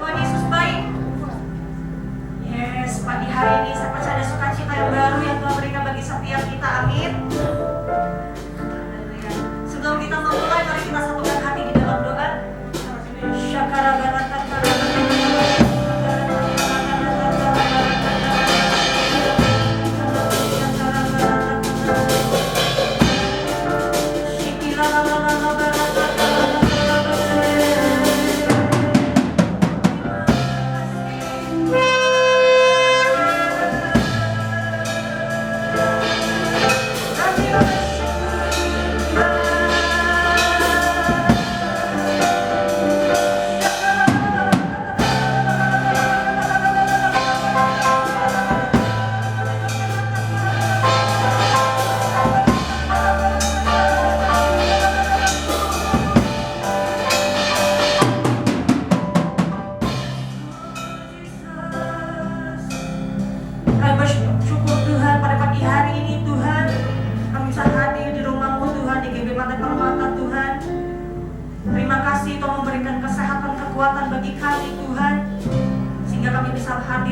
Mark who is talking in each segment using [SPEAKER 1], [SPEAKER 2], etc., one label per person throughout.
[SPEAKER 1] Tuhan Yesus baik. Yes, pagi hari ini saya percaya ada sukacita yang baru yang Tuhan berikan bagi setiap kita. Amin. Haleluya. Sebelum kita memulai, mari kita satukan hati di dalam doa. Syakara barata.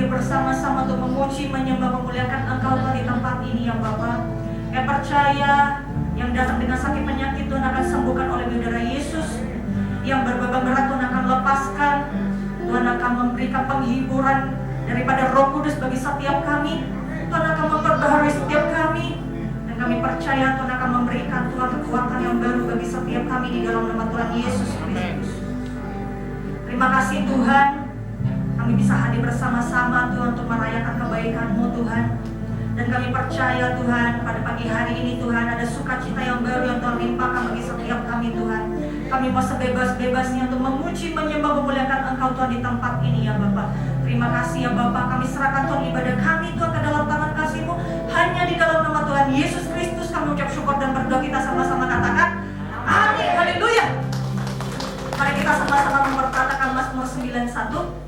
[SPEAKER 1] Bersama-sama untuk memuji, menyembah, memuliakan Engkau Tuhan di tempat ini ya Bapa. Yang percaya yang datang dengan sakit penyakit Tuhan akan sembuhkan oleh darah Yesus. Yang berbeban berat Tuhan akan lepaskan. Tuhan akan memberikan penghiburan daripada Roh Kudus bagi setiap kami. Tuhan akan memperbaharui setiap kami. Dan kami percaya Tuhan akan memberikan Tuhan kekuatan yang baru bagi setiap kami di dalam nama Tuhan Yesus Kristus. Terima kasih Tuhan. Kami bisa hadir bersama-sama Tuhan untuk merayakan kebaikan-Mu Tuhan. Dan kami percaya Tuhan pada pagi hari ini Tuhan ada sukacita yang baru yang Tuhan limpahkan bagi setiap kami Tuhan. Kami mau sebebas-bebasnya untuk memuji, menyembah, memuliakan Engkau Tuhan di tempat ini ya Bapak. Terima kasih ya Bapak. Kami serahkan Tuhan ibadah kami Tuhan ke dalam tangan kasih-Mu. Hanya di dalam nama Tuhan Yesus Kristus kami ucap syukur dan berdoa. Kita sama-sama katakan amin. Haleluya. Mari kita sama-sama memperkatakan Mazmur 91.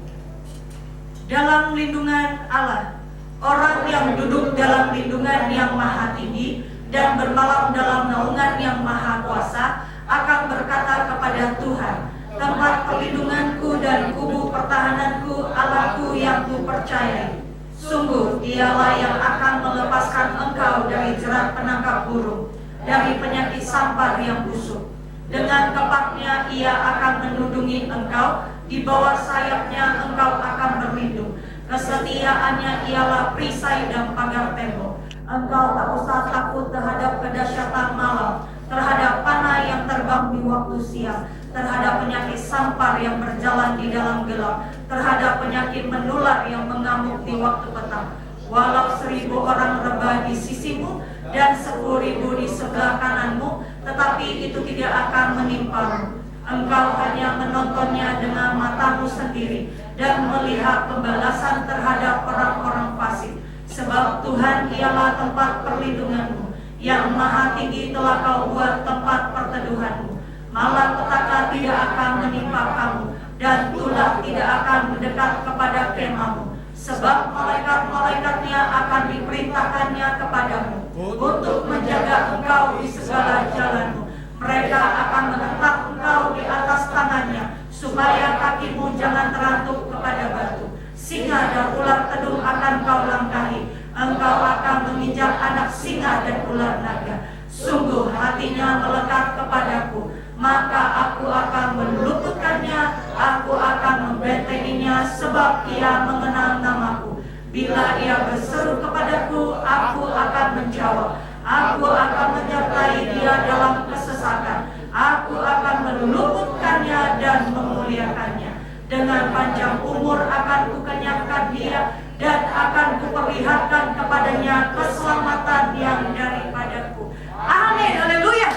[SPEAKER 1] Dalam lindungan Allah, orang yang duduk dalam lindungan yang maha tinggi dan bermalam dalam naungan yang maha kuasa akan berkata kepada Tuhan, tempat perlindunganku dan kubu pertahananku, Allahku yang kupercayai. Sungguh dialah yang akan melepaskan engkau dari jerat penangkap burung, dari penyakit sampar yang busuk. Dengan kepaknya ia akan menudungi engkau, di bawah sayapnya engkau akan berlindung. Kesetiaannya ialah perisai dan pagar tembok. Engkau tak usah takut terhadap kedahsyatan malam, terhadap panah yang terbang di waktu siang, terhadap penyakit sampar yang berjalan di dalam gelap, terhadap penyakit menular yang mengamuk di waktu petang. Walau 1000 orang rebah di sisimu dan 10.000 di sebelah kananmu, tetapi itu tidak akan menimpamu. Engkau hanya menontonnya dengan matamu sendiri dan melihat pembalasan terhadap orang-orang fasik. Sebab Tuhan ialah tempat perlindunganmu, yang maha tinggi telah kau buat tempat perteduhanmu. Malapetaka tidak akan menimpa kamu, dan tulah tidak akan mendekat kepada kemahmu. Sebab malaikat-malaikatnya akan diperintahkannya kepadamu untuk menjaga engkau di segala jalanmu. Mereka akan menentang engkau di atas tangannya, supaya kakimu jangan terantuk kepada batu. Singa dan ular tedung akan kau langkahi. Engkau akan menginjak anak singa dan ular naga. Sungguh hatinya melekat kepadaku, maka aku akan meluputkannya. Aku akan membentenginya, sebab ia mengenal namaku. Bila ia berseru kepadaku, aku akan menjawab. Aku akan menyertai dia dalam kesesakan. Aku akan meluputkannya dan memuliakannya. Dengan panjang umur akan kukenyangkan dia, dan akan kuperlihatkan kepadanya keselamatan yang daripadaku. Amin. Haleluya.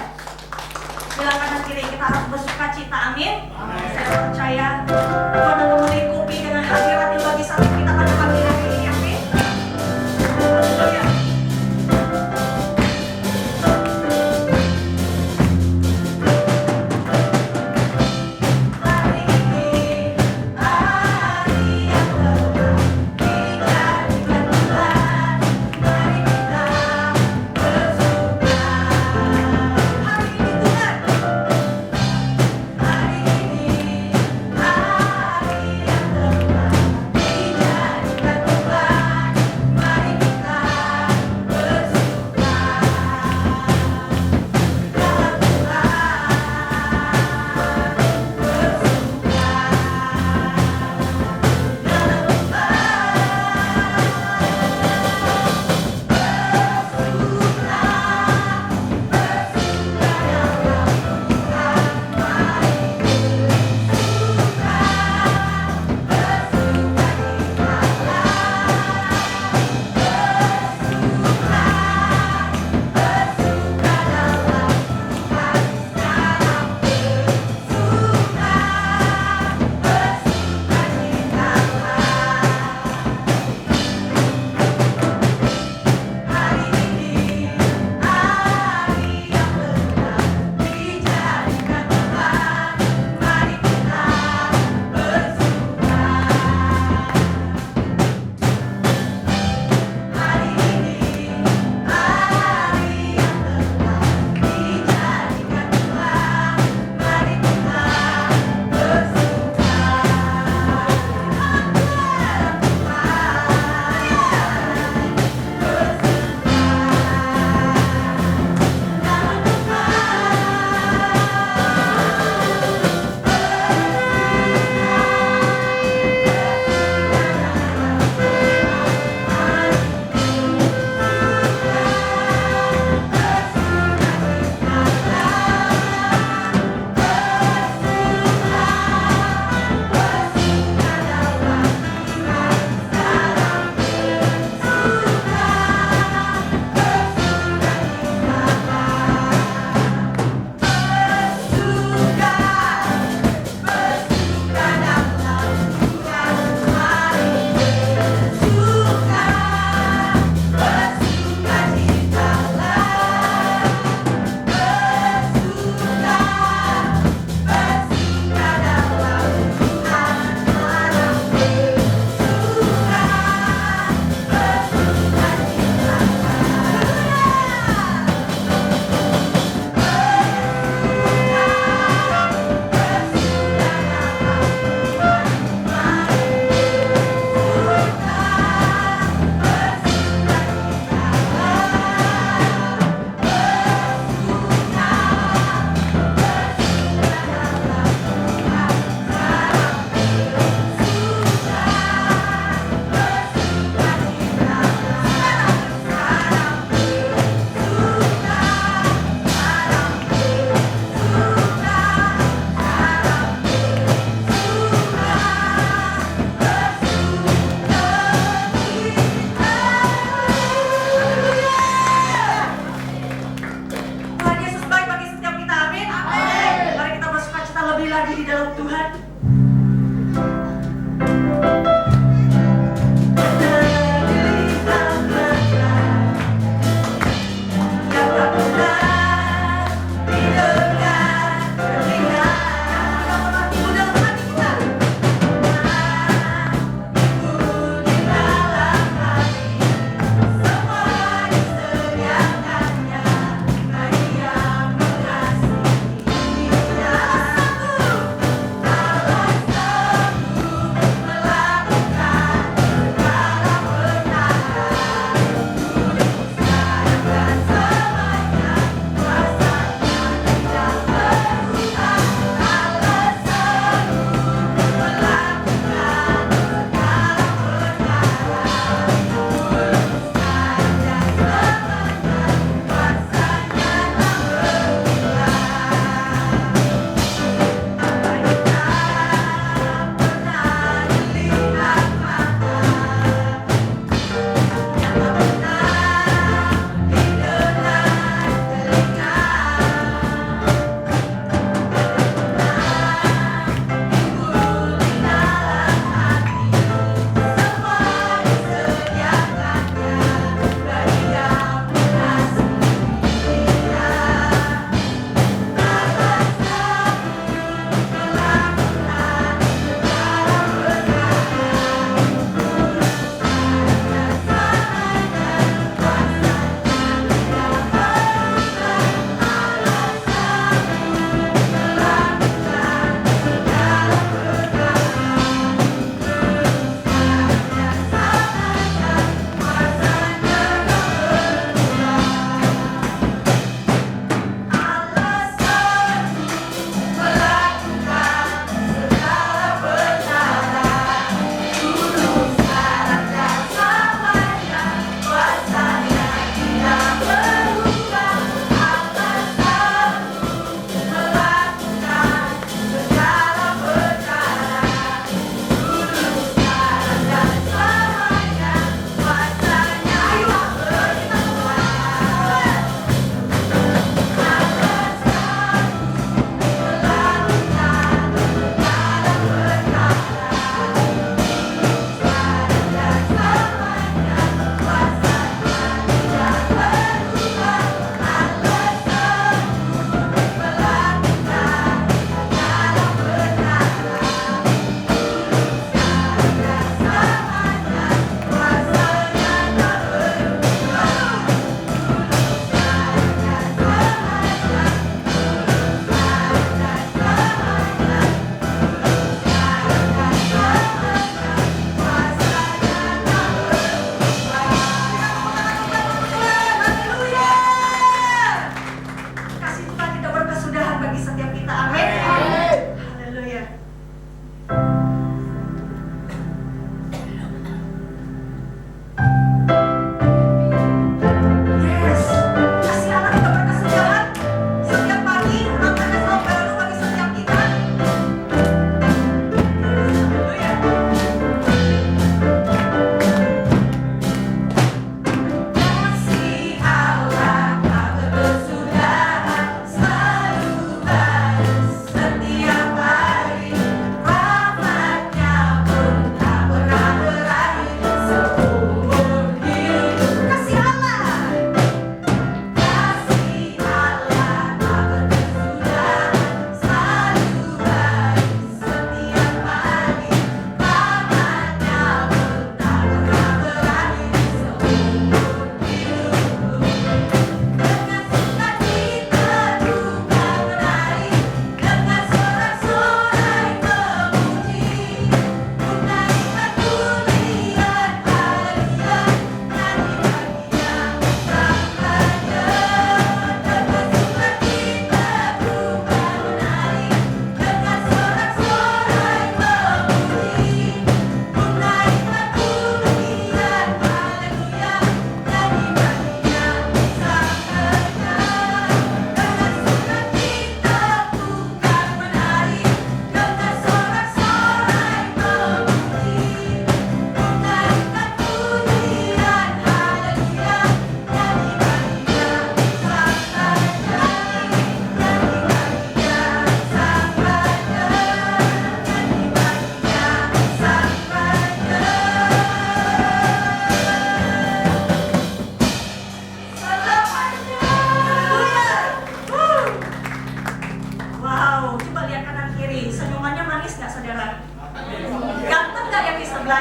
[SPEAKER 1] Silakan kiri kita harus bersukacita. Amin. Saya percaya Tuhan akan melingkupi dengan hadirat bagi satu kita pada pagi hari ini. Amin. Haleluya.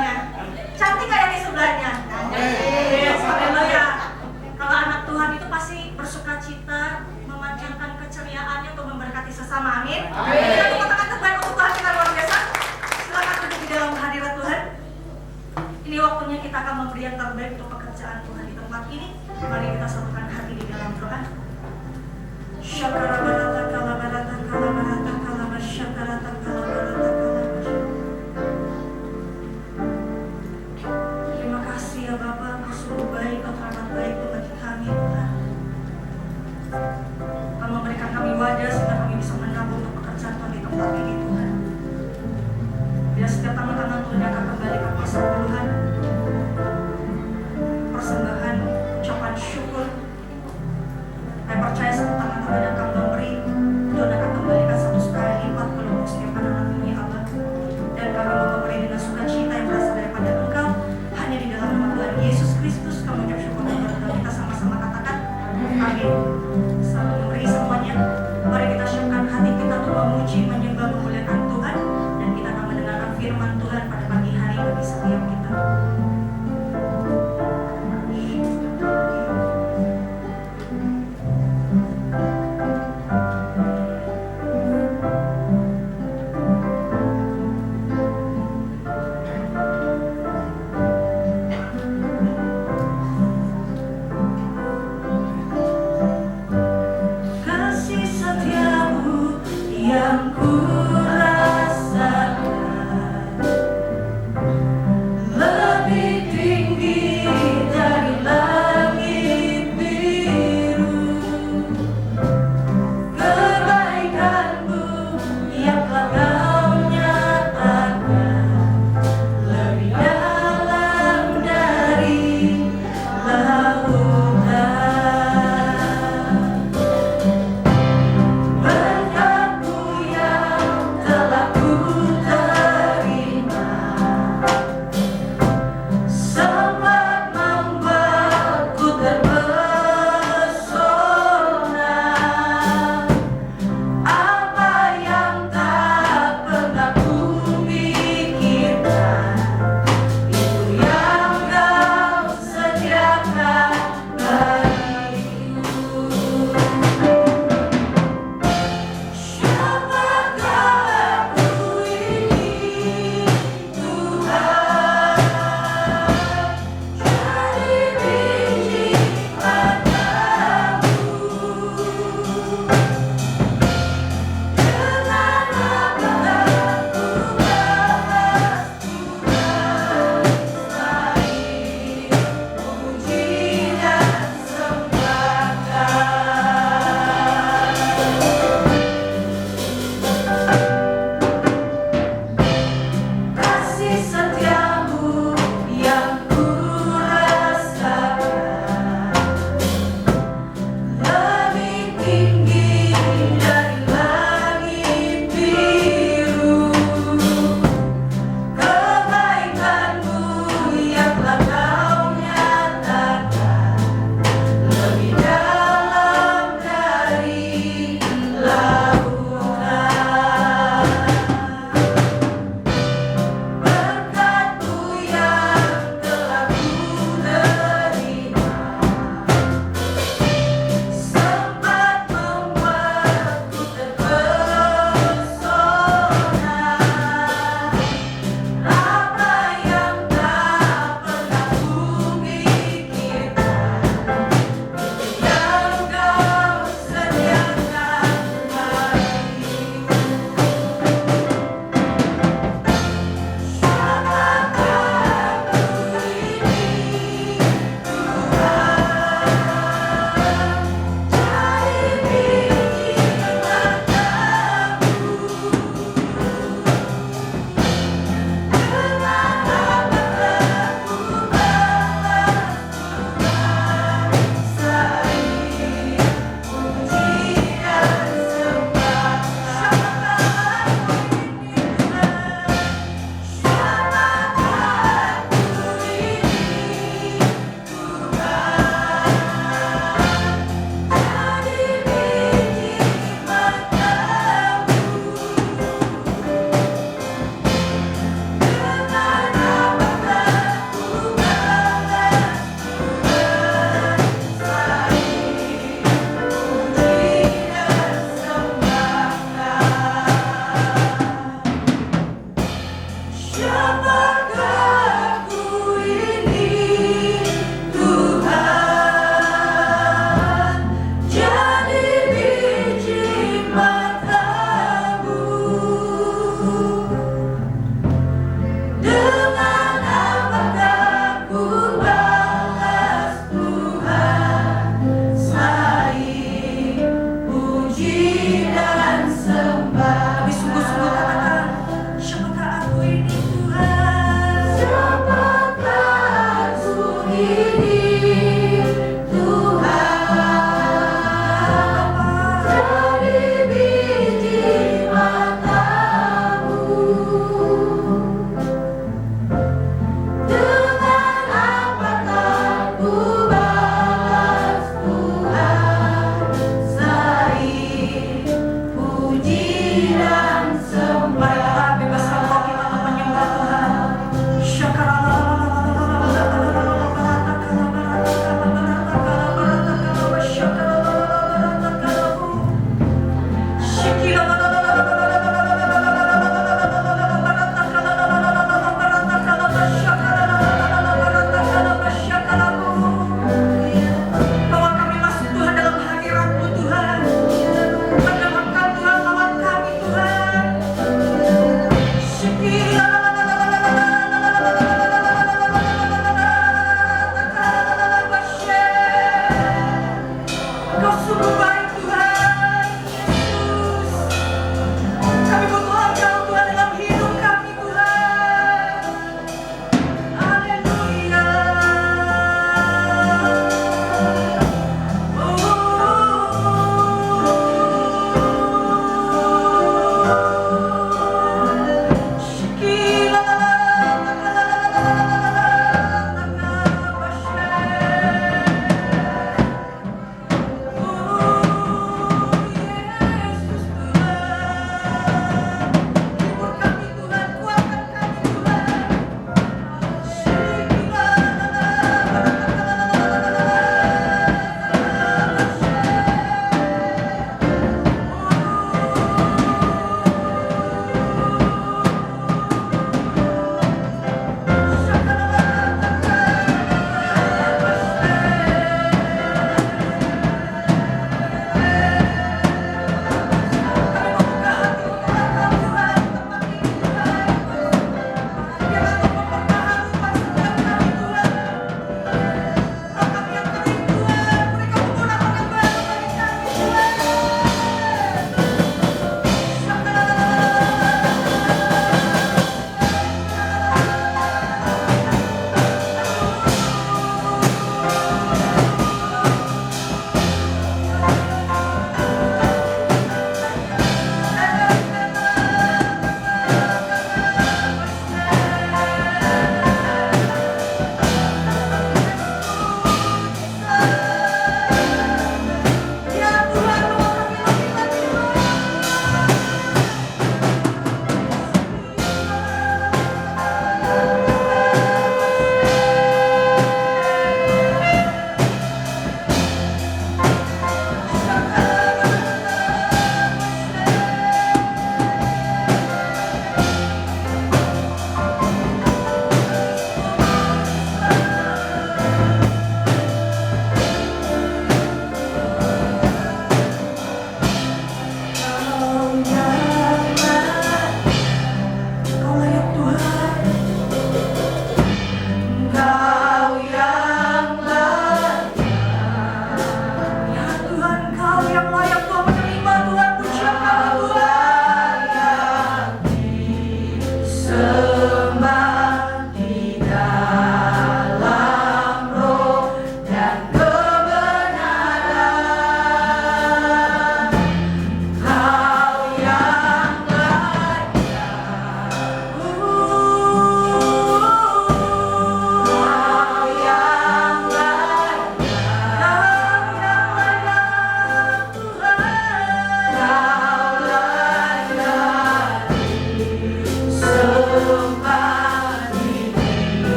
[SPEAKER 1] sebelahnya? Cantik gak yang di sebelahnya? Yes, haleluya. Kalau anak Tuhan itu pasti bersuka cita, memanjangkan keceriaannya untuk memberkati sesama. Amin. Kita tepuk tangan terbaik untuk Tuhan kita luar biasa. Silakan duduk di dalam hadirat Tuhan. Ini waktunya kita akan memberi yang terbaik untuk pekerjaan Tuhan di tempat ini. Mari kita satukan hati di dalam doa. Syakarabarata kalabarata kalabarata kalabas syakarata kalabarata kalabas. Terima kasih ya Bapa, Engkau sungguh baik, Engkau teramat baik bagi kami Tuhan. Engkau memberikan kami wadah sehingga kami bisa menabung untuk pekerjaan Tuhan di tempat ini Tuhan. Bila setiap tangan-tangan Tuhan akan kembalikan persepuluhan, persembahan, ucapan syukur. Saya percaya satu tangan Tuhan akan memberi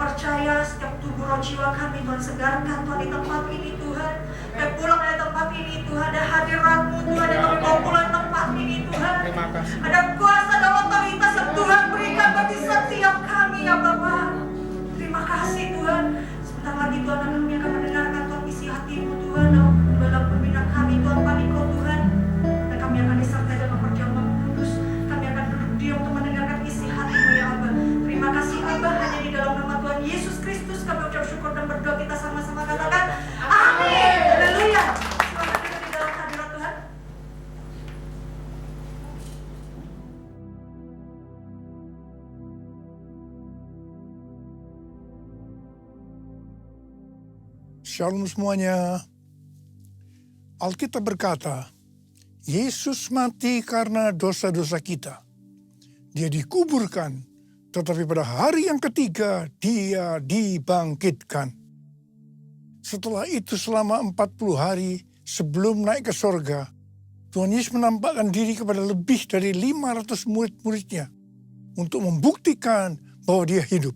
[SPEAKER 1] percaya setiap tubuh roh jiwa kami Tuhan segarkan Tuhan di tempat ini Tuhan. Kami pulang dari tempat ini Tuhan, ada hadirat-Mu Tuhan yang kami bawa pulang tempat ini Tuhan. Ada kuasa dan otoritas yang Tuhan berikan bagi setiap kami ya Bapa. Terima kasih Tuhan. Sebentar lagi Tuhan kami akan mendengarkan Tuhan isi hati-Mu Tuhan dalam pembinaan kami Tuhan Paniko Tuhan. Dan kami akan disertai dalam perjamuan kudus. Kami akan duduk diam untuk mendengarkan isi hati-Mu ya Abah. Terima kasih Abah, hanya di dalam nama Tuhan Yesus Kristus kami ucap syukur dan berdoa, kita sama-sama katakan amin. Haleluya. Silakan duduk di dalam hadirat Tuhan.
[SPEAKER 2] Shalom semuanya. Alkitab berkata, Yesus mati karena dosa-dosa kita. Dia dikuburkan, tetapi pada hari yang ketiga dia dibangkitkan. Setelah itu selama 40 hari sebelum naik ke sorga, Tuhan Yesus menampakkan diri kepada lebih dari 500 murid-muridnya untuk membuktikan bahwa dia hidup.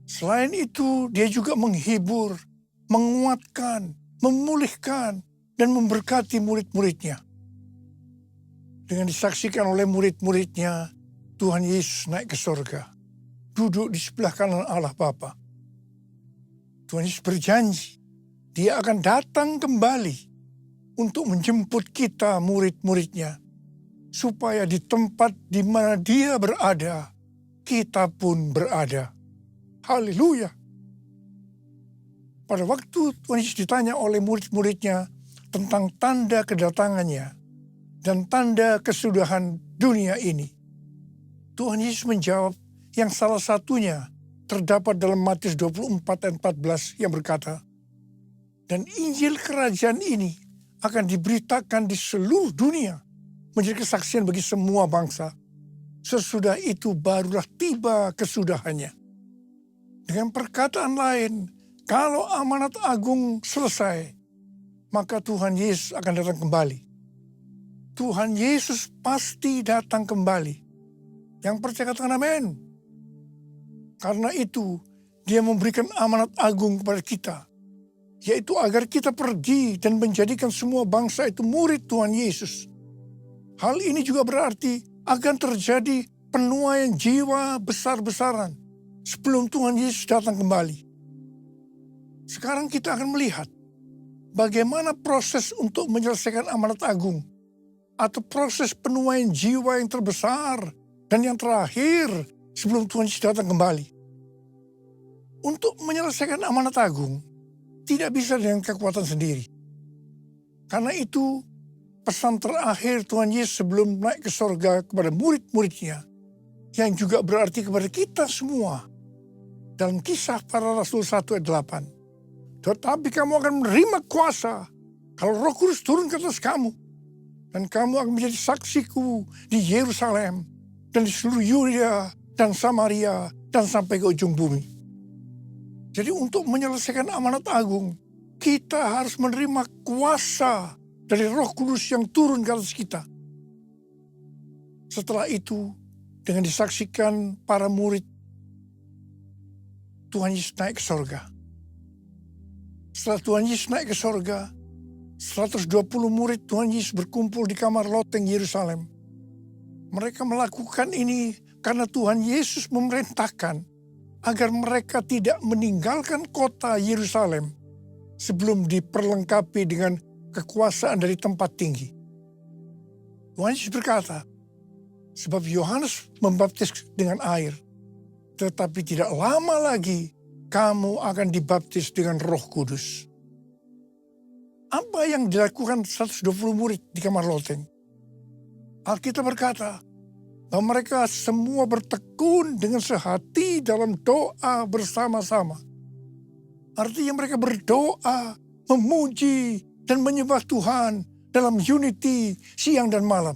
[SPEAKER 2] Selain itu, dia juga menghibur, menguatkan, memulihkan, dan memberkati murid-muridnya. Dengan disaksikan oleh murid-muridnya, Tuhan Yesus naik ke sorga, duduk di sebelah kanan Allah Bapa. Tuhan Yesus berjanji, dia akan datang kembali untuk menjemput kita murid-muridnya, supaya di tempat di mana dia berada, kita pun berada. Haleluya. Pada waktu Tuhan Yesus ditanya oleh murid-muridnya tentang tanda kedatangannya dan tanda kesudahan dunia ini, Tuhan Yesus menjawab yang salah satunya terdapat dalam Matius 24 dan 14 yang berkata, dan Injil kerajaan ini akan diberitakan di seluruh dunia menjadi kesaksian bagi semua bangsa. Sesudah itu barulah tiba kesudahannya. Dengan perkataan lain, kalau amanat agung selesai, maka Tuhan Yesus akan datang kembali. Tuhan Yesus pasti datang kembali. Yang percaya katakan amin. Karena itu, dia memberikan amanat agung kepada kita, yaitu agar kita pergi dan menjadikan semua bangsa itu murid Tuhan Yesus. Hal ini juga berarti akan terjadi penuaian jiwa besar-besaran sebelum Tuhan Yesus datang kembali. Sekarang kita akan melihat bagaimana proses untuk menyelesaikan amanat agung atau proses penuaian jiwa yang terbesar dan yang terakhir sebelum Tuhan Yesus datang kembali. Untuk menyelesaikan amanat agung tidak bisa dengan kekuatan sendiri. Karena itu pesan terakhir Tuhan Yesus sebelum naik ke sorga kepada murid-muridnya, yang juga berarti kepada kita semua, dalam Kisah Para Rasul 1 ayat 8. Tetapi kamu akan menerima kuasa kalau Roh Kudus turun ke atas kamu, dan kamu akan menjadi saksiku di Yerusalem dan di seluruh Yudea dan Samaria dan sampai ke ujung bumi. Jadi untuk menyelesaikan amanat agung, kita harus menerima kuasa dari Roh Kudus yang turun ke atas kita. Setelah itu, dengan disaksikan para murid, Tuhan Yesus naik ke sorga. Setelah Tuhan Yesus naik ke sorga, 120 murid Tuhan Yesus berkumpul di kamar loteng Yerusalem. Mereka melakukan ini karena Tuhan Yesus memerintahkan agar mereka tidak meninggalkan kota Yerusalem sebelum diperlengkapi dengan kekuasaan dari tempat tinggi. Tuhan Yesus berkata, sebab Yohanes membaptis dengan air, tetapi tidak lama lagi kamu akan dibaptis dengan Roh Kudus. Apa yang dilakukan 120 murid di kamar loteng? Alkitab berkata bahwa mereka semua bertekun dengan sehati dalam doa bersama-sama. Artinya mereka berdoa, memuji, dan menyembah Tuhan dalam unity siang dan malam.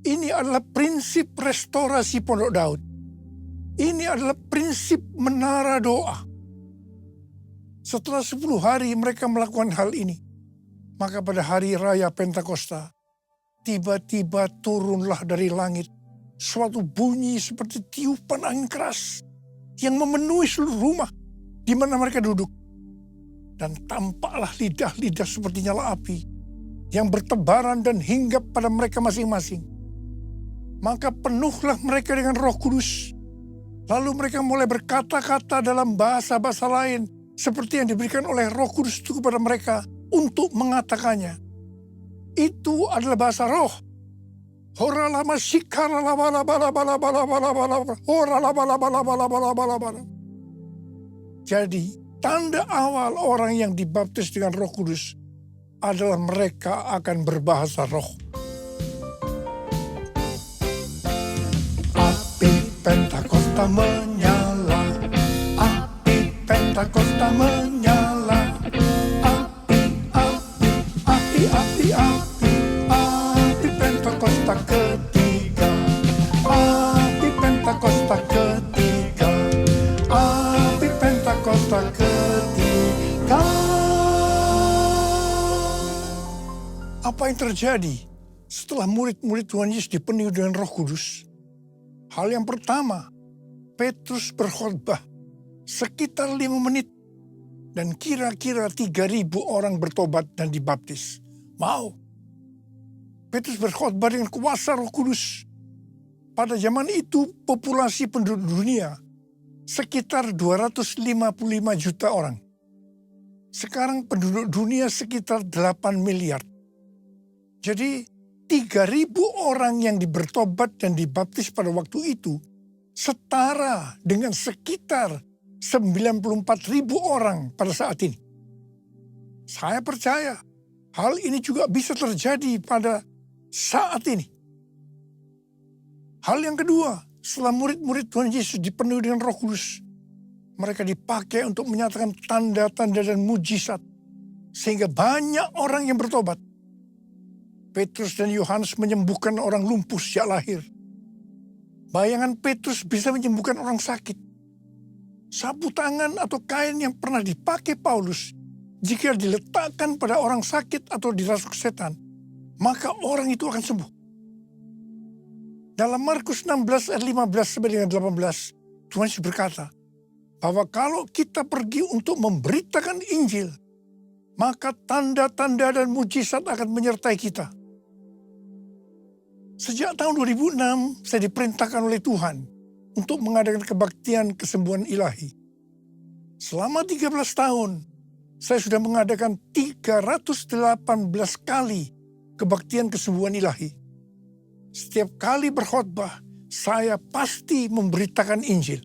[SPEAKER 2] Ini adalah prinsip restorasi Pondok Daud. Ini adalah prinsip menara doa. Setelah 10 hari mereka melakukan hal ini, maka pada hari raya Pentakosta, tiba-tiba turunlah dari langit suatu bunyi seperti tiupan angin keras, yang memenuhi seluruh rumah di mana mereka duduk. Dan tampaklah lidah-lidah seperti nyala api yang bertebaran dan hinggap pada mereka masing-masing. Maka penuhlah mereka dengan Roh Kudus. Lalu mereka mulai berkata-kata dalam bahasa-bahasa lain seperti yang diberikan oleh Roh Kudus itu kepada mereka untuk mengatakannya. Itu adalah bahasa roh. Jadi, tanda awal orang yang dibaptis dengan Roh Kudus adalah mereka akan berbahasa roh. Api Pentakosta menyala, api Pentakosta menyala, api, api, api, api, api, api Pentakosta ketiga, api Pentakosta ketiga, api Pentakosta ketiga. Apa yang terjadi setelah murid-murid Tuhan Yesus dipenuhi dengan Roh Kudus? Hal yang pertama, Petrus berkhotbah sekitar 5 menit dan kira-kira 3.000 orang bertobat dan dibaptis. Wow! Petrus berkhotbah dengan kuasa Roh Kudus. Pada zaman itu populasi penduduk dunia sekitar 255 juta orang. Sekarang penduduk dunia sekitar 8 miliar. Jadi 3.000 orang yang bertobat dan dibaptis pada waktu itu setara dengan sekitar 94.000 orang pada saat ini. Saya percaya hal ini juga bisa terjadi pada saat ini. Hal yang kedua, setelah murid-murid Tuhan Yesus dipenuhi dengan Roh Kudus, mereka dipakai untuk menyatakan tanda-tanda dan mujizat sehingga banyak orang yang bertobat. Petrus dan Yohanes menyembuhkan orang lumpuh sejak lahir. Bayangan Petrus bisa menyembuhkan orang sakit. Sapu tangan atau kain yang pernah dipakai Paulus, jika diletakkan pada orang sakit atau dirasuk setan, maka orang itu akan sembuh. Dalam Markus 16 ayat 15 sampai dengan 18, Tuhan Yesus berkata, bahwa kalau kita pergi untuk memberitakan Injil, maka tanda-tanda dan mujizat akan menyertai kita. Sejak tahun 2006, saya diperintahkan oleh Tuhan untuk mengadakan kebaktian kesembuhan ilahi. Selama 13 tahun, saya sudah mengadakan 318 kali kebaktian kesembuhan ilahi. Setiap kali berkhotbah, saya pasti memberitakan Injil.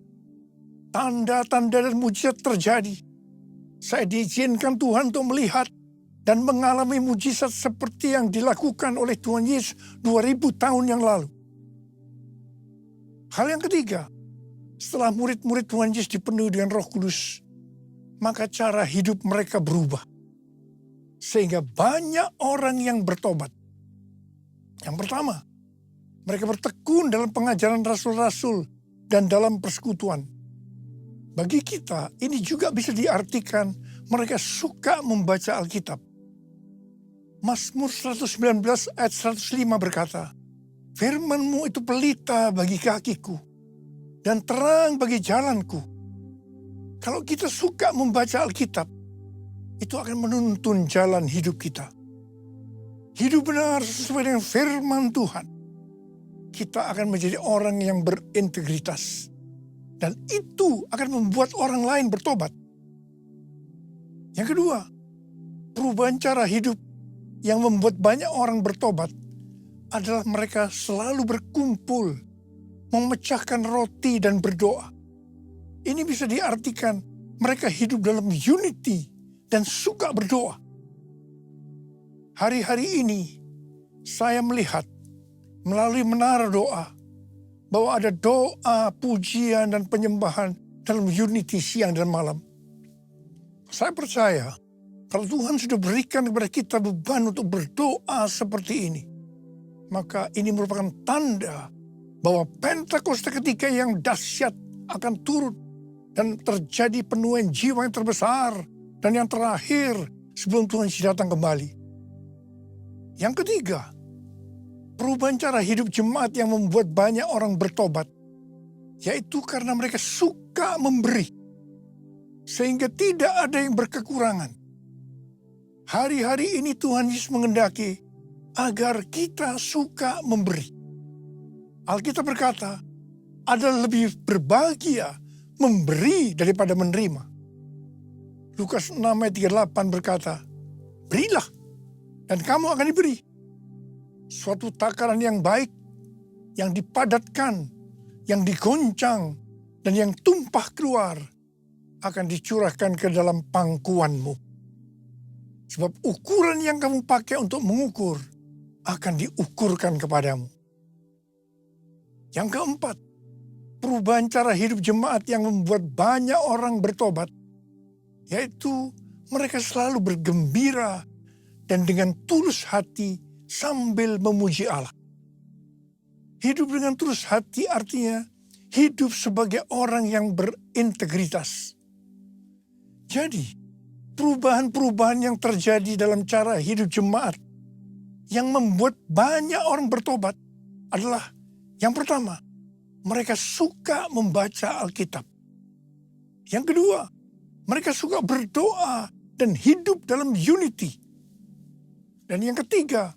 [SPEAKER 2] Tanda-tanda dan mujizat terjadi. Saya diizinkan Tuhan untuk melihat dan mengalami mujizat seperti yang dilakukan oleh Tuhan Yesus 2000 tahun yang lalu. Hal yang ketiga, setelah murid-murid Tuhan Yesus dipenuhi dengan Roh Kudus, maka cara hidup mereka berubah. Sehingga banyak orang yang bertobat. Yang pertama, mereka bertekun dalam pengajaran rasul-rasul dan dalam persekutuan. Bagi kita, ini juga bisa diartikan mereka suka membaca Alkitab. Mazmur 119 ayat 105 berkata, "Firman-Mu itu pelita bagi kakiku dan terang bagi jalanku." Kalau kita suka membaca Alkitab, itu akan menuntun jalan hidup kita. Hidup benar sesuai dengan firman Tuhan. Kita akan menjadi orang yang berintegritas. Dan itu akan membuat orang lain bertobat. Yang kedua, perubahan cara hidup yang membuat banyak orang bertobat adalah mereka selalu berkumpul, memecahkan roti dan berdoa. Ini bisa diartikan mereka hidup dalam unity dan suka berdoa. Hari-hari ini saya melihat melalui menara doa bahwa ada doa, pujian, dan penyembahan dalam unity siang dan malam. Saya percaya kalau Tuhan sudah berikan kepada kita beban untuk berdoa seperti ini, maka ini merupakan tanda bahwa Pentakosta ketiga yang dahsyat akan turut dan terjadi penuaian jiwa yang terbesar dan yang terakhir sebelum Tuhan datang kembali. Yang ketiga, perubahan cara hidup jemaat yang membuat banyak orang bertobat. Yaitu karena mereka suka memberi. Sehingga tidak ada yang berkekurangan. Hari-hari ini Tuhan Yesus mengendaki agar kita suka memberi. Alkitab berkata, adalah lebih berbahagia memberi daripada menerima. Lukas 6 ayat 38 berkata, berilah dan kamu akan diberi. Suatu takaran yang baik, yang dipadatkan, yang digoncang, dan yang tumpah keluar akan dicurahkan ke dalam pangkuanmu. Sebab ukuran yang kamu pakai untuk mengukur akan diukurkan kepadamu. Yang keempat, perubahan cara hidup jemaat yang membuat banyak orang bertobat, yaitu mereka selalu bergembira dan dengan tulus hati sambil memuji Allah. Hidup dengan tulus hati artinya hidup sebagai orang yang berintegritas. Jadi, perubahan-perubahan yang terjadi dalam cara hidup jemaat yang membuat banyak orang bertobat adalah yang pertama, mereka suka membaca Alkitab. Yang kedua, mereka suka berdoa dan hidup dalam unity. Dan yang ketiga,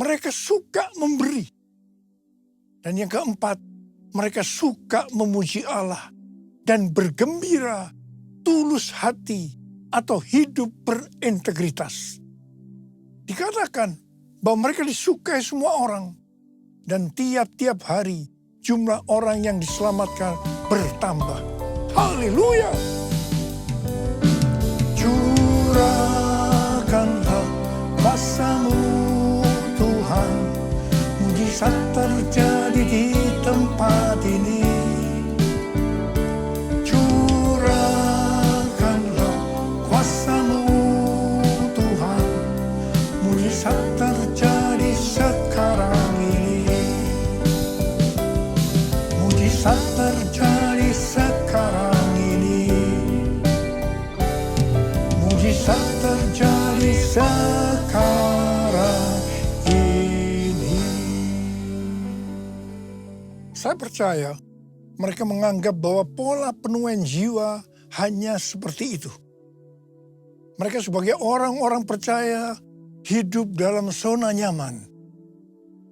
[SPEAKER 2] mereka suka memberi. Dan yang keempat, mereka suka memuji Allah dan bergembira, tulus hati, atau hidup berintegritas. Dikatakan bahwa mereka disukai semua orang. Dan tiap-tiap hari jumlah orang yang diselamatkan bertambah. Haleluya! Curahkanlah kuasa-Mu Tuhan, mujizat terjadi di tempat ini. Curahkanlah kuasa-Mu Tuhan, mujizat terjadi sekarang ini. Mujizat terjadi sekarang ini. Mujizat terjadi sekarang ini. Saya percaya mereka menganggap bahwa pola penuaian jiwa hanya seperti itu. Mereka sebagai orang-orang percaya hidup dalam zona nyaman.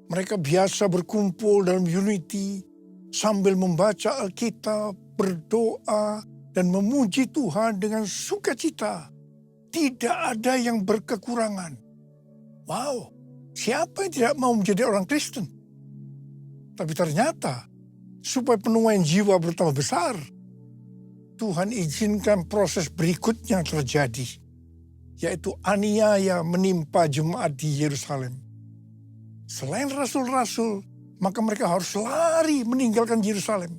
[SPEAKER 2] Mereka biasa berkumpul dalam unity sambil membaca Alkitab, berdoa, dan memuji Tuhan dengan sukacita. Tidak ada yang berkekurangan. Wow, siapa yang tidak mau menjadi orang Kristen? Tapi ternyata, supaya penuaian jiwa bertambah besar, Tuhan izinkan proses berikutnya terjadi, yaitu aniaya menimpa jemaat di Yerusalem. Selain rasul-rasul, maka mereka harus lari meninggalkan Yerusalem.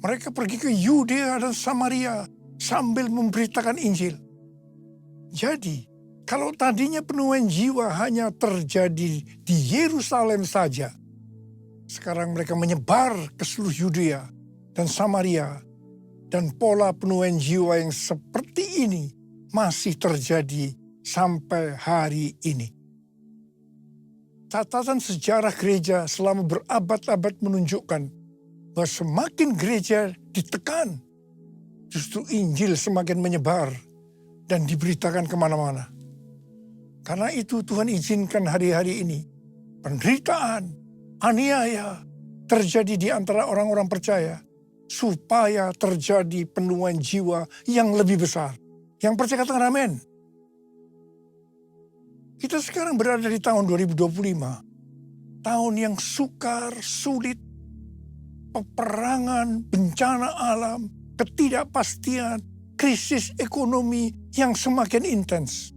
[SPEAKER 2] Mereka pergi ke Yudea dan Samaria sambil memberitakan Injil. Jadi, kalau tadinya penuaian jiwa hanya terjadi di Yerusalem saja, sekarang mereka menyebar ke seluruh Yudea dan Samaria. Dan pola penuaian jiwa yang seperti ini masih terjadi sampai hari ini. Catatan sejarah gereja selama berabad-abad menunjukkan bahwa semakin gereja ditekan, justru Injil semakin menyebar dan diberitakan kemana-mana. Karena itu Tuhan izinkan hari-hari ini penderitaan, aniaya terjadi di antara orang-orang percaya, supaya terjadi penuaian jiwa yang lebih besar. Yang percaya katakan amin. Kita sekarang berada di tahun 2025. Tahun yang sukar, sulit, peperangan, bencana alam, ketidakpastian, krisis ekonomi yang semakin intens.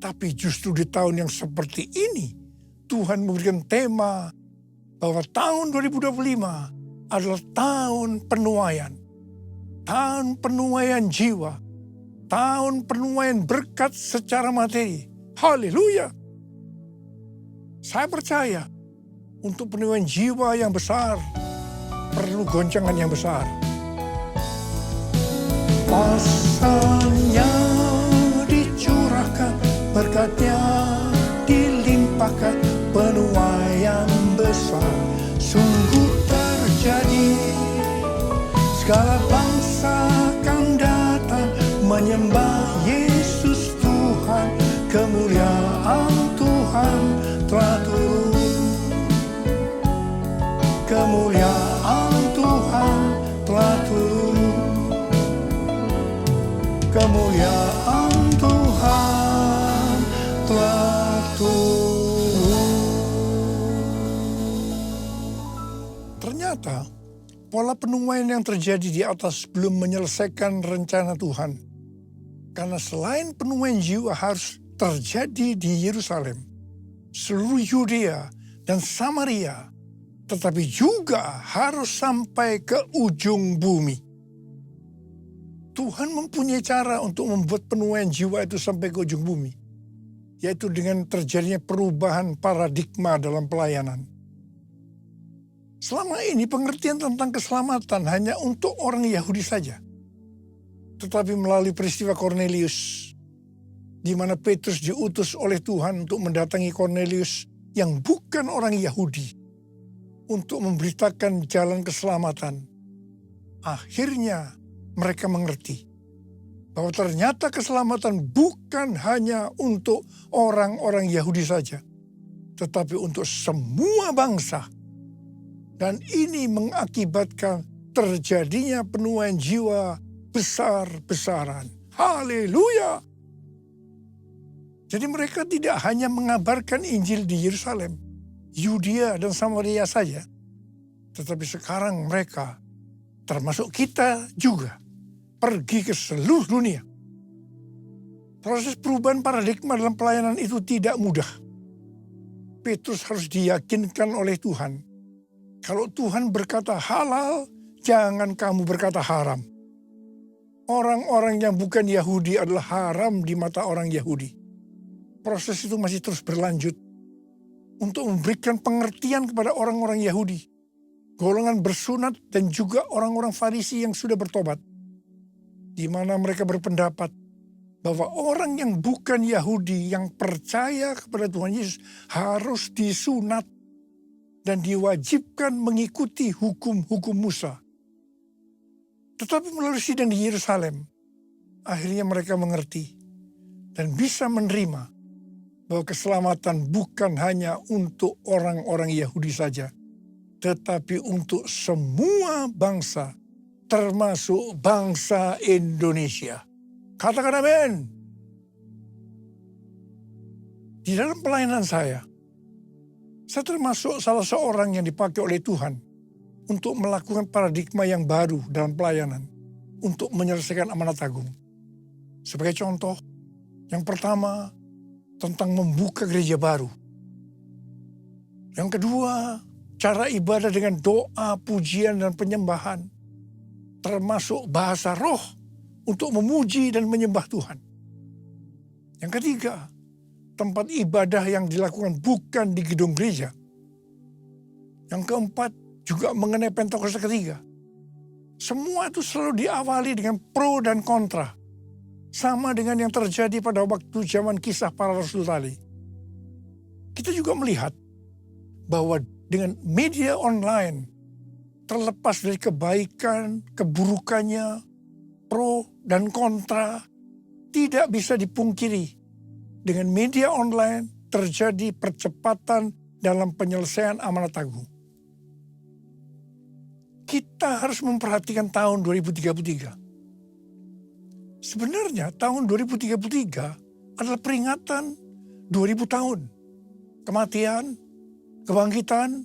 [SPEAKER 2] Tapi justru di tahun yang seperti ini, Tuhan memberikan tema bahwa tahun 2025 adalah tahun penuaian. Tahun penuaian jiwa. Tahun penuaian berkat secara materi. Haleluya. Saya percaya untuk penuaian jiwa yang besar perlu goncangan yang besar. Kuasanya dicurahkan, berkatnya dilimpahkan, penuaian besar sungguh terjadi segala bangsa akan datang menyembah Yesus Tuhan, kemuliaan Tuhan telah turun. Kemuliaan Tuhan telah turun. Kemuliaan Tuhan telah turun. Ternyata pola penuaian yang terjadi di atas belum menyelesaikan rencana Tuhan. Karena selain penuaian jiwa harus terjadi di Yerusalem, seluruh Yudea dan Samaria, tetapi juga harus sampai ke ujung bumi. Tuhan mempunyai cara untuk membuat penuaian jiwa itu sampai ke ujung bumi, yaitu dengan terjadinya perubahan paradigma dalam pelayanan. Selama ini pengertian tentang keselamatan hanya untuk orang Yahudi saja. Tetapi melalui peristiwa Kornelius, di mana Petrus diutus oleh Tuhan untuk mendatangi Kornelius yang bukan orang Yahudi, untuk memberitakan jalan keselamatan. Akhirnya mereka mengerti bahwa ternyata keselamatan bukan hanya untuk orang-orang Yahudi saja, tetapi untuk semua bangsa. Dan ini mengakibatkan terjadinya penuaian jiwa besar-besaran. Haleluya! Jadi mereka tidak hanya mengabarkan Injil di Yerusalem, Yudea dan Samaria saja, tetapi sekarang mereka, termasuk kita juga, pergi ke seluruh dunia. Proses perubahan paradigma dalam pelayanan itu tidak mudah. Petrus harus diyakinkan oleh Tuhan. Kalau Tuhan berkata halal, jangan kamu berkata haram. Orang-orang yang bukan Yahudi adalah haram di mata orang Yahudi. Proses itu masih terus berlanjut untuk memberikan pengertian kepada orang-orang Yahudi, golongan bersunat dan juga orang-orang Farisi yang sudah bertobat, di mana mereka berpendapat bahwa orang yang bukan Yahudi yang percaya kepada Tuhan Yesus harus disunat dan diwajibkan mengikuti hukum-hukum Musa. Tetapi melalui sidang di Yerusalem, akhirnya mereka mengerti dan bisa menerima bahwa keselamatan bukan hanya untuk orang-orang Yahudi saja, tetapi untuk semua bangsa, termasuk bangsa Indonesia. Katakan amin. Di dalam pelayanan saya termasuk salah seorang yang dipakai oleh Tuhan untuk melakukan paradigma yang baru dalam pelayanan, untuk menyelesaikan amanat agung. Sebagai contoh, yang pertama, tentang membuka gereja baru. Yang kedua, cara ibadah dengan doa, pujian, dan penyembahan. Termasuk bahasa roh untuk memuji dan menyembah Tuhan. Yang ketiga, tempat ibadah yang dilakukan bukan di gedung gereja. Yang keempat, juga mengenai Pentakosta ketiga. Semua itu selalu diawali dengan pro dan kontra. Sama dengan yang terjadi pada waktu zaman kisah para rasul tadi. Kita juga melihat bahwa dengan media online, terlepas dari kebaikan, keburukannya, pro dan kontra, tidak bisa dipungkiri. Dengan media online terjadi percepatan dalam penyelesaian amanat agung. Kita harus memperhatikan tahun 2033. Sebenarnya tahun 2033 adalah peringatan 2000 tahun. Kematian, kebangkitan,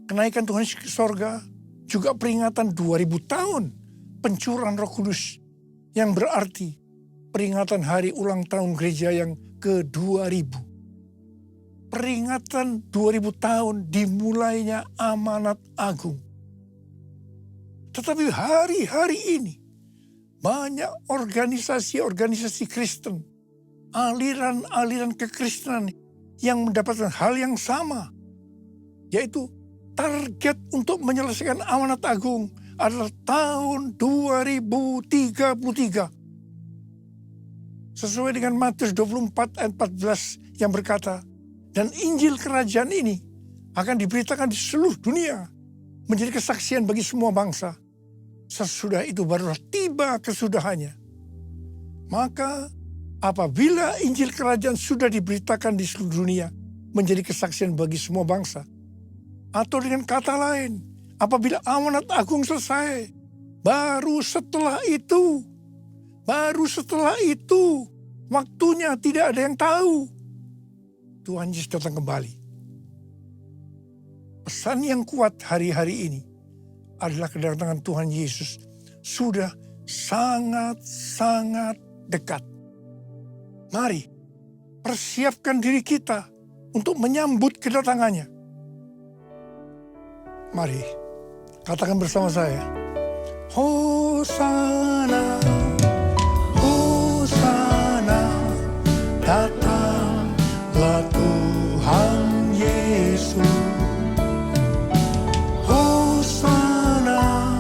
[SPEAKER 2] kenaikan Tuhan ke sorga, juga peringatan 2000 tahun pencurahan Roh Kudus, yang berarti peringatan hari ulang tahun gereja yang ke-2000. Peringatan 2000 tahun dimulainya amanat agung. Tetapi hari-hari ini banyak organisasi-organisasi Kristen, aliran-aliran kekristenan yang mendapatkan hal yang sama, yaitu target untuk menyelesaikan amanat agung adalah tahun 2033. Sesuai dengan Matius 24 ayat 14 yang berkata, dan Injil Kerajaan ini akan diberitakan di seluruh dunia, menjadi kesaksian bagi semua bangsa. sesudah itu barulah tiba kesudahannya. Maka apabila Injil Kerajaan sudah diberitakan di seluruh dunia, menjadi kesaksian bagi semua bangsa. Atau dengan kata lain, apabila amanat agung selesai, baru setelah itu, waktunya tidak ada yang tahu, Tuhan Yesus datang kembali. Pesan yang kuat hari-hari ini adalah kedatangan Tuhan Yesus sudah sangat-sangat dekat. Mari persiapkan diri kita untuk menyambut kedatangannya. Mari katakan bersama saya, Hosana, Hosana, datanglah Tuhan Yesus. Hosana,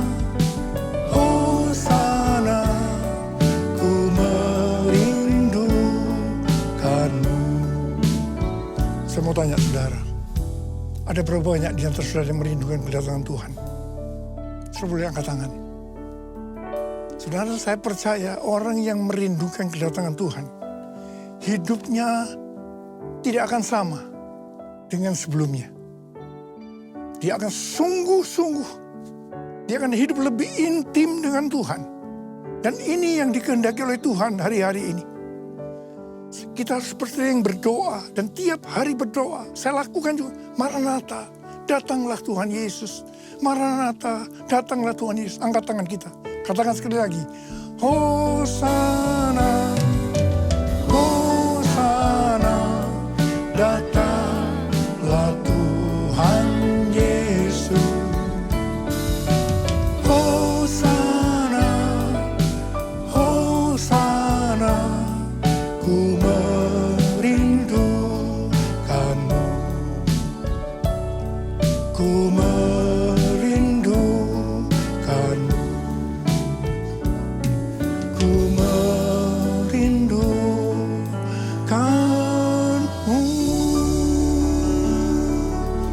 [SPEAKER 2] Hosana, ku merindukanmu. Saya mau tanya saudara, ada berapa banyak di antara saudara yang merindukan kedatangan Tuhan? Saudara boleh angkat tangan. Saudara, saya percaya orang yang merindukan kedatangan Tuhan, hidupnya tidak akan sama dengan sebelumnya. Dia akan sungguh-sungguh, dia akan hidup lebih intim dengan Tuhan. Dan ini yang dikehendaki oleh Tuhan hari-hari ini. Kita harus seperti yang berdoa, dan tiap hari berdoa. Saya lakukan juga, Maranatha, datanglah Tuhan Yesus. Maranatha, datanglah Tuhan Yesus. Angkat tangan kita, katakan sekali lagi, Hosana, Hosana, datanglah Tuhan Yesus. Hosana, Hosana, ku merindukanmu, ku merindukanmu, ku merindukanmu.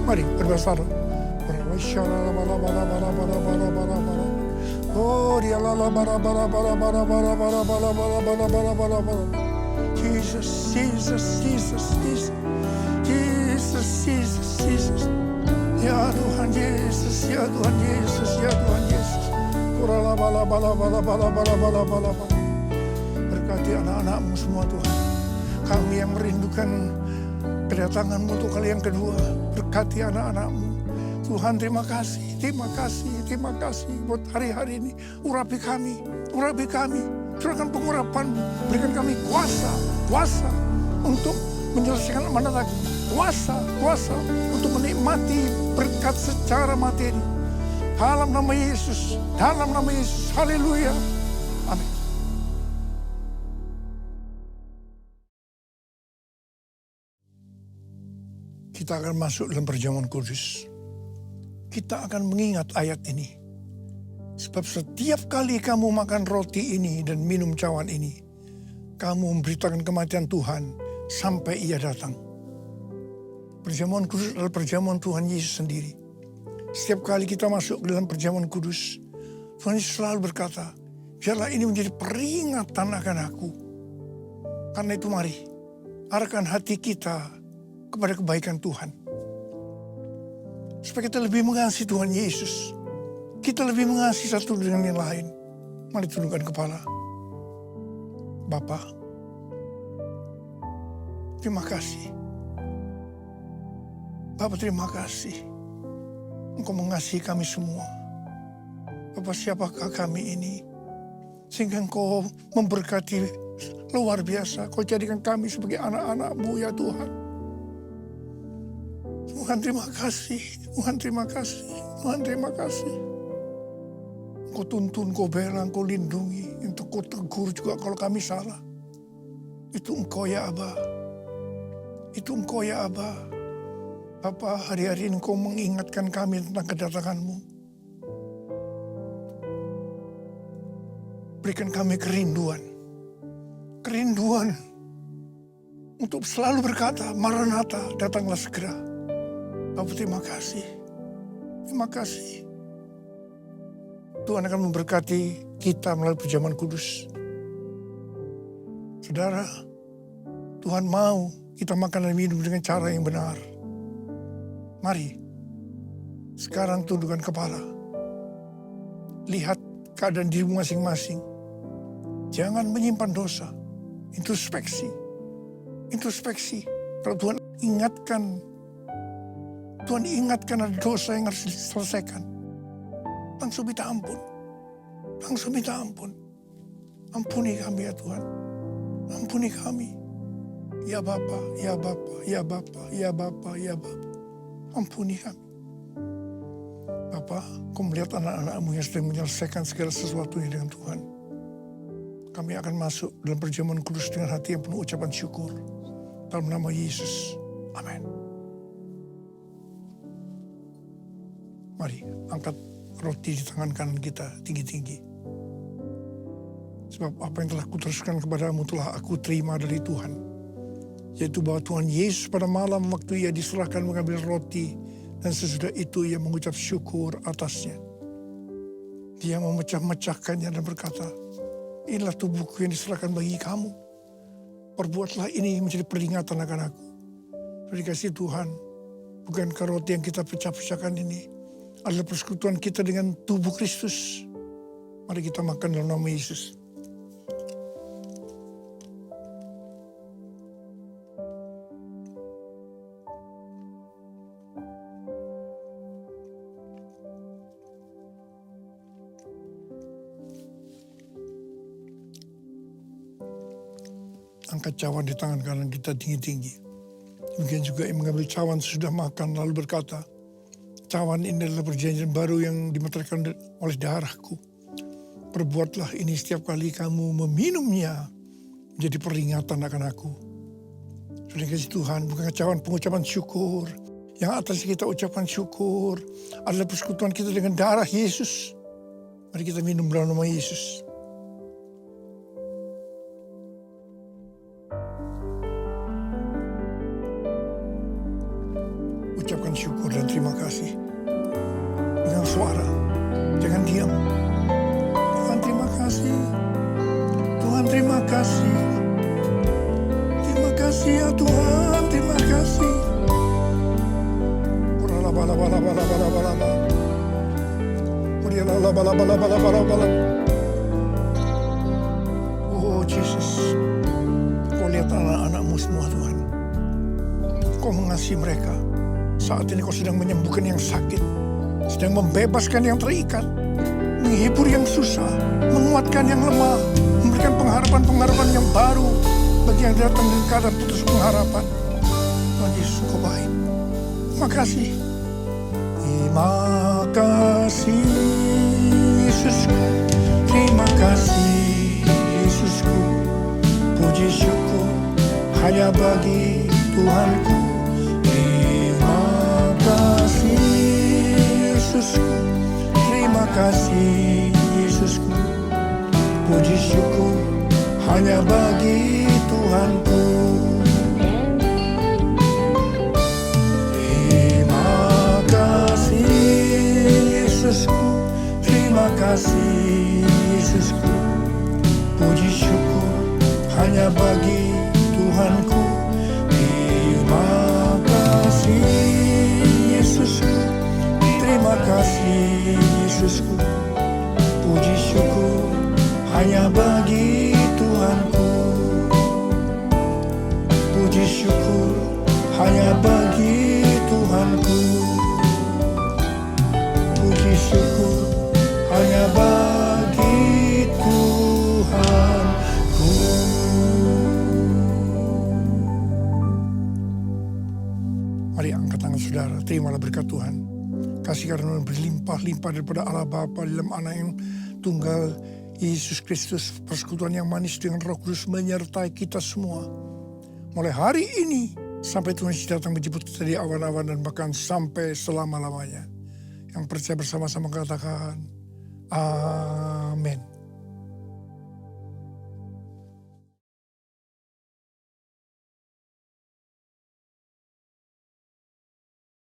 [SPEAKER 2] Mari berbahasa Arab. Oh, dia la bara bara bara bara bara bara bara bara bara bara bara bara. Jesus, Jesus, Jesus, Jesus, Jesus, Jesus, Jesus. Ya Tuhan Yesus, ya Tuhan Yesus, ya Tuhan Yesus. Kurala bala bala bala bala bala bala bala bala. Berkati anak-anakmu semua Tuhan. Kami yang merindukan kedatanganmu untuk kali yang kedua. Berkati anak-anakmu. Tuhan, terima kasih, terima kasih, terima kasih buat hari-hari ini. Urapi kami, curahkan pengurapan-Mu. Berikan kami kuasa untuk menyelesaikan amanat lagi. Kuasa untuk menikmati berkat secara materi. Dalam nama Yesus, haleluya, amin. Kita akan masuk dalam perjamuan kudus. Kita akan mengingat ayat ini. Sebab setiap kali kamu makan roti ini dan minum cawan ini, kamu memberitakan kematian Tuhan sampai Ia datang. Perjamuan kudus adalah perjamuan Tuhan Yesus sendiri. Setiap kali kita masuk dalam perjamuan kudus, Tuhan Yesus selalu berkata, biarlah ini menjadi peringatan akan aku. Karena itu mari, arahkan hati kita kepada kebaikan Tuhan. Supaya kita lebih mengasihi Tuhan Yesus. Kita lebih mengasihi satu dengan yang lain. Mari tundukkan kepala. Bapa, terima kasih. Bapa, terima kasih. Engkau mengasihi kami semua. Bapa, siapakah kami ini? Sehingga Engkau memberkati luar biasa. Kau jadikan kami sebagai anak-anak-Mu ya Tuhan. Tuhan terima kasih, Tuhan terima kasih, Tuhan terima kasih. Kau tuntun, kau bela, kau lindungi, untuk kau tegur juga kalau kami salah. Itu Engkau ya Aba, itu Engkau ya Aba. Bapa, hari-hari ini Engkau mengingatkan kami tentang kedatangan-Mu. Berikan kami kerinduan untuk selalu berkata, Maranatha, datanglah segera. Bapak, terima kasih. Tuhan akan memberkati kita melalui perjamuan kudus. Saudara, Tuhan mau kita makan dan minum dengan cara yang benar. Mari, sekarang tundukkan kepala. Lihat keadaan dirimu masing-masing. Jangan menyimpan dosa. Introspeksi. Kalau Tuhan ingatkan ada dosa yang harus diselesaikan. Langsung minta ampun. Ampuni kami ya Tuhan. Ampuni kami. Ya Bapa. Ampuni kami. Bapa, Kau melihat anak-anak-Mu yang sedang menyelesaikan segala sesuatunya dengan Tuhan. Kami akan masuk dalam perjamuan kudus dengan hati yang penuh ucapan syukur. Dalam nama Yesus. Amin. Mari angkat roti di tangan kanan kita tinggi-tinggi. Sebab apa yang telah kuteruskan kepadamu telah aku terima dari Tuhan. Yaitu bahwa Tuhan Yesus pada malam waktu ia diserahkan mengambil roti. Dan sesudah itu ia mengucap syukur atasnya. Dia memecah-mecahkannya dan berkata, inilah tubuhku yang diserahkan bagi kamu. Perbuatlah ini menjadi peringatan akan aku. Terima kasih Tuhan, bukankah roti yang kita pecah-pecahkan ini adalah persekutuan kita dengan tubuh Kristus. Mari kita makan dalam nama Yesus. Angkat cawan di tangan kanan kita tinggi-tinggi. Demikian juga yang mengambil cawan sesudah makan lalu berkata, cawan ini adalah perjanjian baru yang dimeteraikan oleh darahku. Perbuatlah ini setiap kali kamu meminumnya menjadi peringatan akan aku. Sudah kasih Tuhan, bukan cawan pengucapan syukur. Yang atas kita ucapan syukur adalah persekutuan kita dengan darah Yesus. Mari kita minum dalam nama Yesus. Ucapkan syukur dan terima kasih dengan suara, jangan diam. Tuhan terima kasih, Tuhan terima kasih, terima kasih ya Tuhan, terima kasih. Oh Jesus, Kau lihat anak-anak-Mu semua Tuhan. Kau mengasihi mereka. Saat ini Kau sedang menyembuhkan yang sakit, sedang membebaskan yang terikat, menghibur yang susah, menguatkan yang lemah, memberikan pengharapan-pengharapan yang baru bagi yang datang dengan keadaan putus pengharapan. Tuhan Yesus, Kau baik. Terima kasih. Terima kasih Yesusku, terima kasih Yesusku, puji syukur hanya bagi Tuhanku. Yesusku, terima kasih Yesusku, puji syukur hanya bagi Tuhanku. Terima kasih Yesusku, terima kasih Yesusku, puji syukur hanya bagi Tuhanku. Terima kasih Yesusku, terima kasih Yesusku, puji syukur hanya bagi Tuhanku. Puji syukur hanya bagi Tuhanku. Puji syukur hanya bagi Tuhanku. Mari angkat tangan saudara, terimalah berkat Tuhan. Kasih karunia berlimpah-limpah daripada Allah Bapa dalam Anak yang tunggal Yesus Kristus, persekutuan yang manis dengan Roh Kudus menyertai kita semua. Mulai hari ini sampai Tuhan Yesus datang menjemput kita di awan-awan dan bahkan sampai selama-lamanya. Yang percaya bersama-sama katakan, Amin.